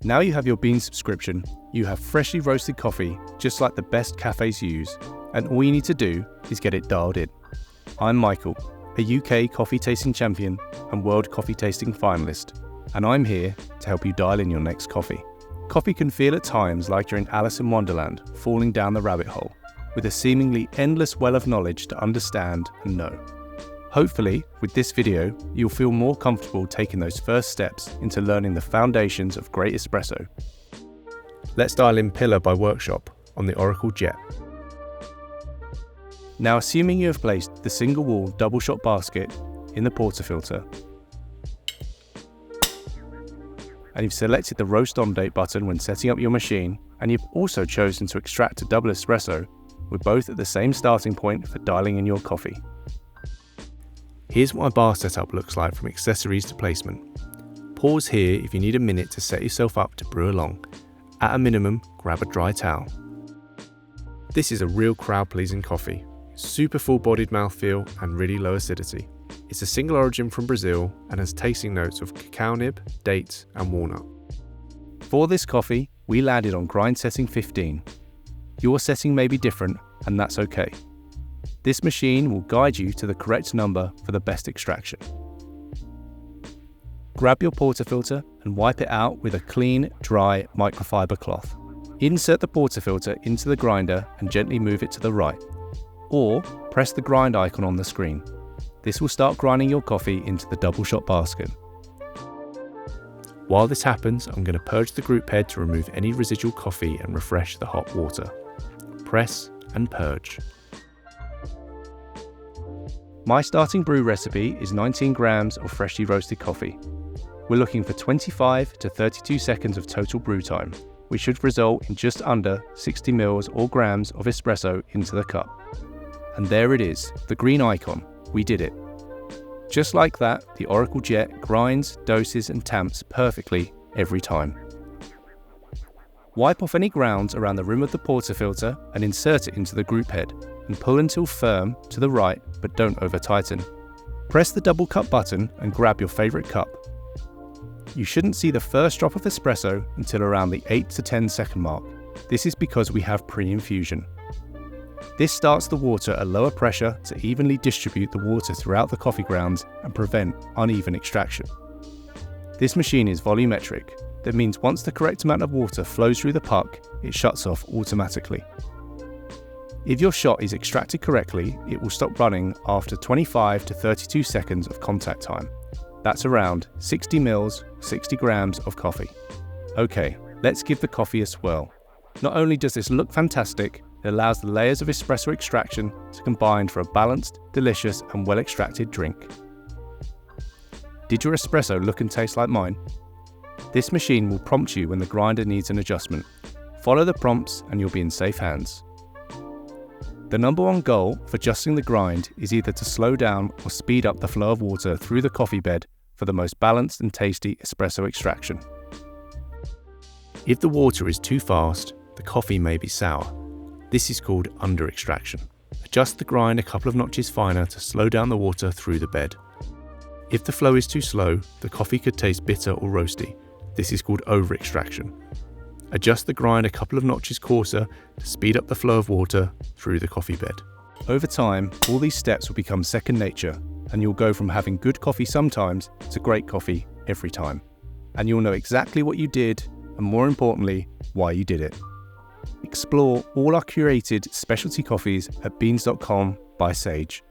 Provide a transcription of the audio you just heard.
Now you have your Beanz subscription, you have freshly roasted coffee just like the best cafes use, and all you need to do is get it dialed in. I'm Michael, a UK coffee tasting champion and world coffee tasting finalist, and I'm here to help you dial in your next coffee. Coffee can feel at times like you're in Alice in Wonderland, falling down the rabbit hole, with a seemingly endless well of knowledge to understand and know. Hopefully, with this video, you'll feel more comfortable taking those first steps into learning the foundations of great espresso. Let's dial in pillar by workshop on the Oracle Jet. Now, assuming you have placed the single wall double shot basket in the portafilter, and you've selected the roast on date button when setting up your machine, and you've also chosen to extract a double espresso, we're both at the same starting point for dialing in your coffee. Here's what my bar setup looks like from accessories to placement. Pause here if you need a minute to set yourself up to brew along. At a minimum, grab a dry towel. This is a real crowd-pleasing coffee. Super full-bodied mouthfeel and really low acidity. It's a single origin from Brazil and has tasting notes of cacao nib, dates and walnut. For this coffee, we landed on grind setting 15. Your setting may be different, and that's okay. This machine will guide you to the correct number for the best extraction. Grab your portafilter and wipe it out with a clean, dry microfiber cloth. Insert the portafilter into the grinder and gently move it to the right, or press the grind icon on the screen. This will start grinding your coffee into the double shot basket. While this happens, I'm going to purge the group head to remove any residual coffee and refresh the hot water. Press and purge. My starting brew recipe is 19 grams of freshly roasted coffee. We're looking for 25 to 32 seconds of total brew time, which should result in just under 60 mils or grams of espresso into the cup. And there it is, the green icon. We did it. Just like that, the Oracle Jet grinds, doses and tamps perfectly every time. Wipe off any grounds around the rim of the portafilter and insert it into the group head, and pull until firm to the right, but don't over tighten. Press the double cup button and grab your favourite cup. You shouldn't see the first drop of espresso until around the 8 to 10 second mark. This is because we have pre-infusion. This starts the water at lower pressure to evenly distribute the water throughout the coffee grounds and prevent uneven extraction. This machine is volumetric. That means once the correct amount of water flows through the puck, it shuts off automatically. If your shot is extracted correctly, it will stop running after 25 to 32 seconds of contact time. That's around 60 mils, 60 grams of coffee. Okay, let's give the coffee a swirl. Not only does this look fantastic, it allows the layers of espresso extraction to combine for a balanced, delicious and well-extracted drink. Did your espresso look and taste like mine? This machine will prompt you when the grinder needs an adjustment. Follow the prompts and you'll be in safe hands. The number one goal of adjusting the grind is either to slow down or speed up the flow of water through the coffee bed for the most balanced and tasty espresso extraction. If the water is too fast, the coffee may be sour. This is called under extraction. Adjust the grind a couple of notches finer to slow down the water through the bed. If the flow is too slow, the coffee could taste bitter or roasty. This is called over extraction. Adjust the grind a couple of notches coarser to speed up the flow of water through the coffee bed. Over time, all these steps will become second nature, and you'll go from having good coffee sometimes to great coffee every time. And you'll know exactly what you did, and more importantly, why you did it. Explore all our curated specialty coffees at beanz.com by Sage.